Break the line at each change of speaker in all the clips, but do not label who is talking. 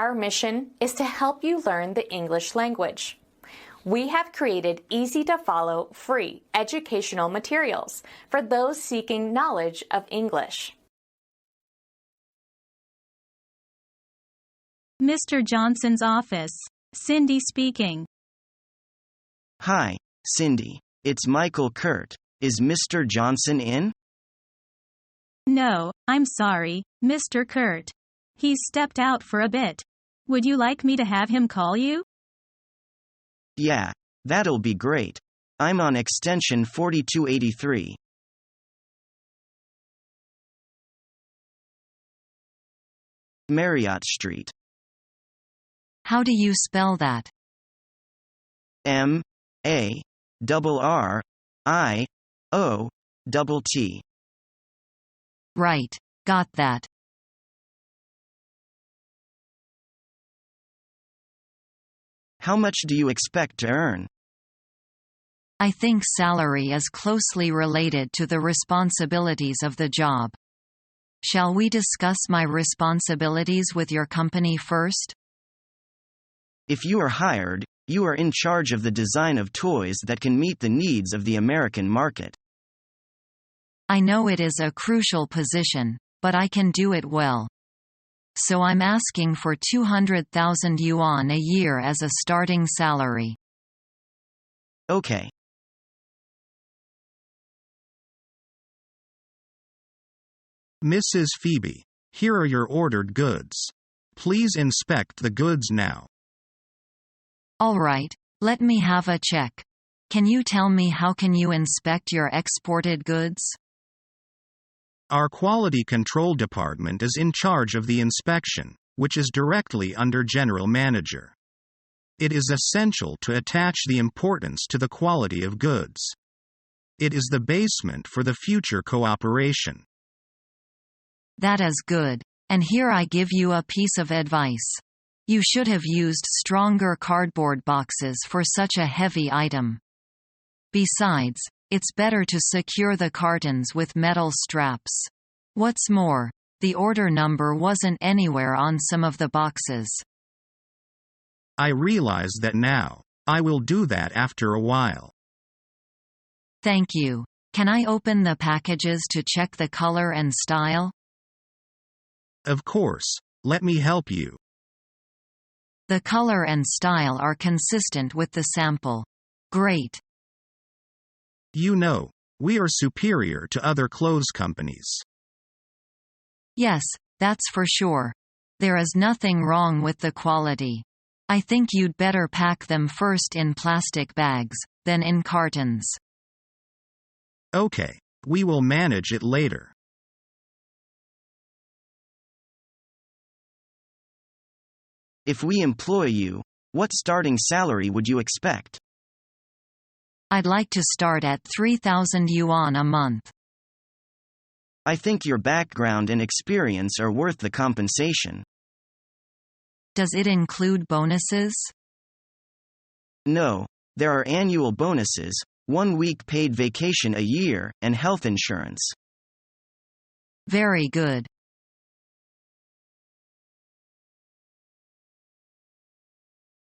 Our mission is to help you learn the English language. We have created easy-to-follow, free educational materials for those seeking knowledge of English.
Mr. Johnson's office. Cindy speaking.
Hi, Cindy. It's Michael Kurt. Is Mr. Johnson in?
No, I'm sorry, Mr. Kurt. He's stepped out for a bit. Would you like me to have him call you?
Yeah, that'll be great. I'm on extension 4283. Marriott Street.
How do you spell that?
M-A-R-R-I-O-T-T.
Right, got that.
How much do you expect to earn?
I think salary is closely related to the responsibilities of the job. Shall we discuss my responsibilities with your company first?
If you are hired, you are in charge of the design of toys that can meet the needs of the American market.
I know it is a crucial position, but I can do it well. So I'm asking for 200,000 yuan a year as a starting salary.
Okay.
Mrs. Phoebe, here are your ordered goods. Please inspect the goods now.
All right, let me have a check. Can you tell me how can you inspect your exported goods?
Our quality control department is in charge of the inspection, which is directly under General Manager. It is essential to attach the importance to the quality of goods. It is the basement for the future cooperation.
That is good, and here I give you a piece of advice. You should have used stronger cardboard boxes for such a heavy item. Besides, it's better to secure the cartons with metal straps. What's more, the order number wasn't anywhere on some of the boxes.
I realize that now. I will do that after a while.
Thank you. Can I open the packages to check the color and style?
Of course. Let me help you.
The color and style are consistent with the sample. Great.
You know, we are superior to other clothes companies.
Yes, that's for sure. There is nothing wrong with the quality. I think you'd better pack them first in plastic bags, then in cartons.
Okay, we will manage it later.
If we employ you, what starting salary would you expect?
I'd like to start at 3,000 yuan a month.
I think your background and experience are worth the compensation.
Does it include bonuses?
No, there are annual bonuses, 1 week paid vacation a year, and health insurance.
Very good.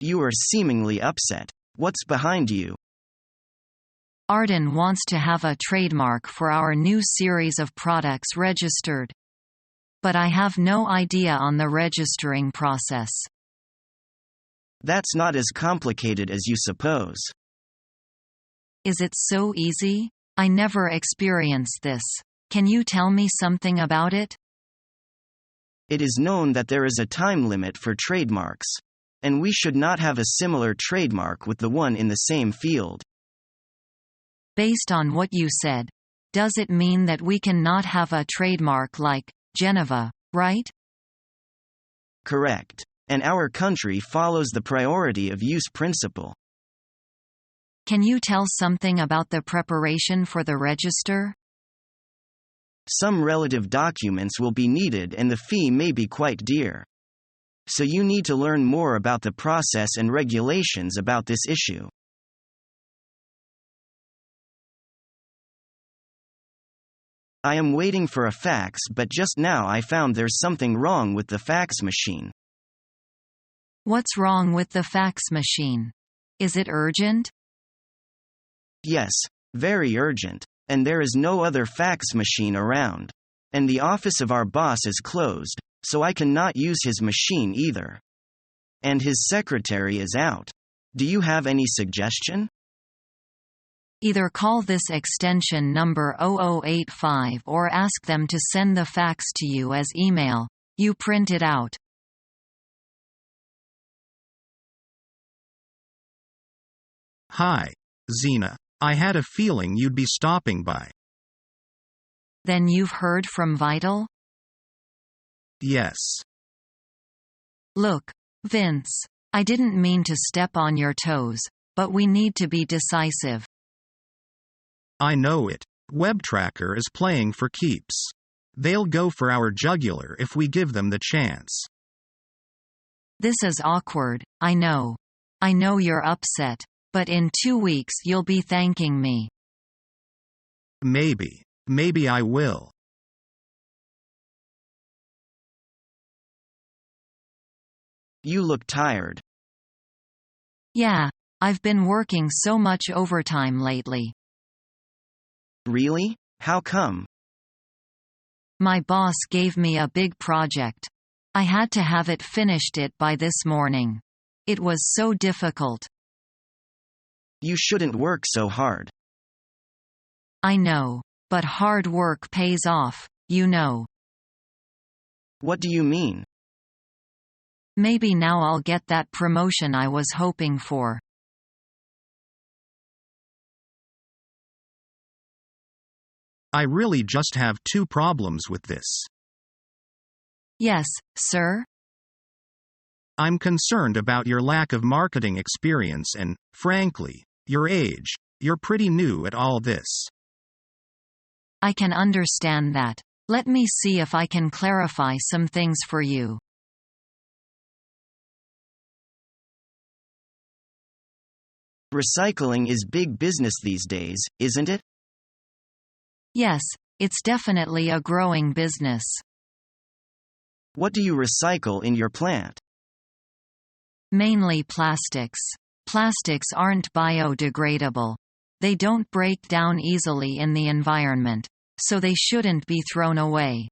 You are seemingly upset. What's behind you?
Arden wants to have a trademark for our new series of products registered. But I have no idea on the registering process.
That's not as complicated as you suppose.
Is it so easy? I never experienced this. Can you tell me something about it?
It is known that there is a time limit for trademarks. And we should not have a similar trademark with the one in the same field.
Based on what you said, does it mean that we cannot have a trademark like Geneva, right?
Correct. And our country follows the priority of use principle.
Can you tell something about the preparation for the register?
Some relative documents will be needed and the fee may be quite dear. So you need to learn more about the process and regulations about this issue. I am waiting for a fax, but just now I found there's something wrong with the fax machine.
What's wrong with the fax machine? Is it urgent?
Yes, very urgent. And there is no other fax machine around. And the office of our boss is closed, so I cannot use his machine either. And his secretary is out. Do you have any suggestion?
Either call this extension number 0085 or ask them to send the fax to you as email. You print it out.
Hi, Zena. I had a feeling you'd be stopping by.
Then you've heard from Vital?
Yes.
Look, Vince. I didn't mean to step on your toes, but we need to be decisive.
I know it. WebTracker is playing for keeps. They'll go for our jugular if we give them the chance.
This is awkward, I know. I know you're upset, but in 2 weeks you'll be thanking me.
Maybe I will.
You look tired.
Yeah, I've been working so much overtime lately.
Really? How come?
My boss gave me a big project. I had to have it finished by this morning. It was so difficult.
You shouldn't work so hard.
I know, but hard work pays off, you know.
What do you mean?
Maybe now I'll get that promotion I was hoping for.
I really just have 2 problems with this.
Yes, sir?
I'm concerned about your lack of marketing experience and, frankly, your age. You're pretty new at all this.
I can understand that. Let me see if I can clarify some things for you.
Recycling is big business these days, isn't it?
Yes, it's definitely a growing business.
What do you recycle in your plant?
Mainly plastics. Plastics aren't biodegradable. They don't break down easily in the environment, so they shouldn't be thrown away.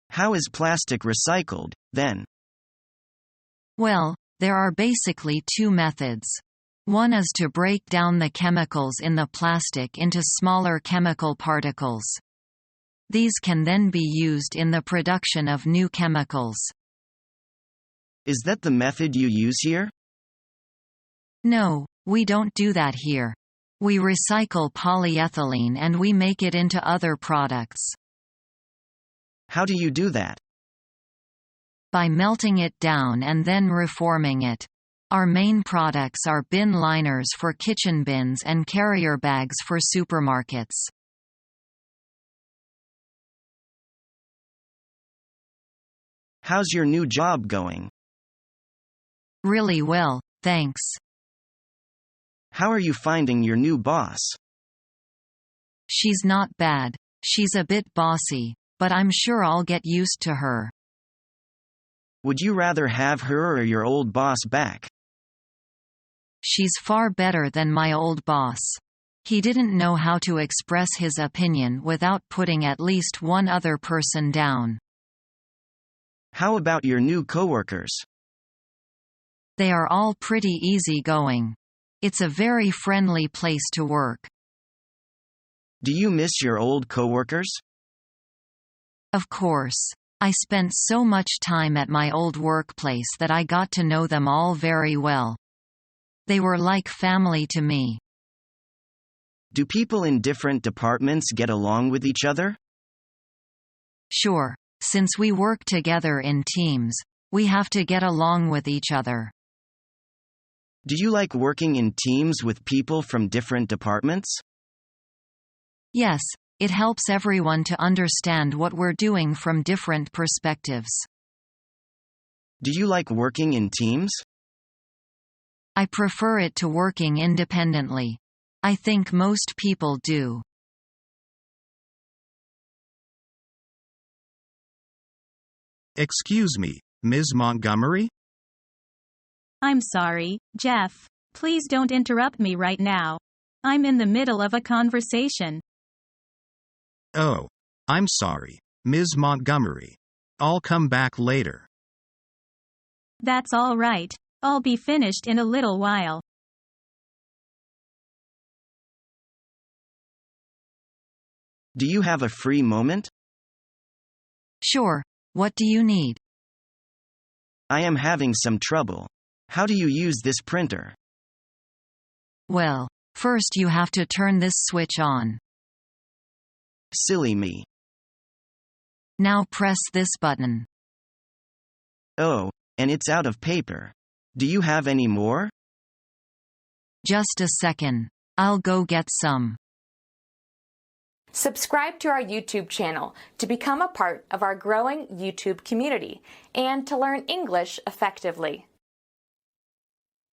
How is plastic recycled, then?
Well, there are basically 2 methods. One is to break down the chemicals in the plastic into smaller chemical particles. These can then be used in the production of new chemicals.
Is that the method you use here?
No, we don't do that here. We recycle polyethylene and we make it into other products.
How do you do that?
By melting it down and then reforming it. Our main products are bin liners for kitchen bins and carrier bags for supermarkets.
How's your new job going?
Really well, thanks.
How are you finding your new boss?
She's not bad. She's a bit bossy, but I'm sure I'll get used to her.
Would you rather have her or your old boss back?
She's far better than my old boss. He didn't know how to express his opinion without putting at least one other person down.
How about your new coworkers?
They are all pretty easygoing. It's a very friendly place to work.
Do you miss your old coworkers?
Of course. I spent so much time at my old workplace that I got to know them all very well. They were like family to me.
Do people in different departments get along with each other?
Sure. Since we work together in teams, we have to get along with each other.
Do you like working in teams with people from different departments?
Yes, it helps everyone to understand what we're doing from different perspectives.
Do you like working in teams?
I prefer it to working independently. I think most people do.
Excuse me, Ms. Montgomery?
I'm sorry, Jeff. Please don't interrupt me right now. I'm in the middle of a conversation.
Oh, I'm sorry, Ms. Montgomery. I'll come back later.
That's all right. I'll be finished in a little while.
Do you have a free moment?
Sure, what do you need?
I am having some trouble. How do you use this printer?
Well, first you have to turn this switch on.
Silly me.
Now press this button.
Oh, and it's out of paper. Do you have any more?
Just a second. I'll go get some.
Subscribe to our YouTube channel to become a part of our growing YouTube community and to learn English effectively.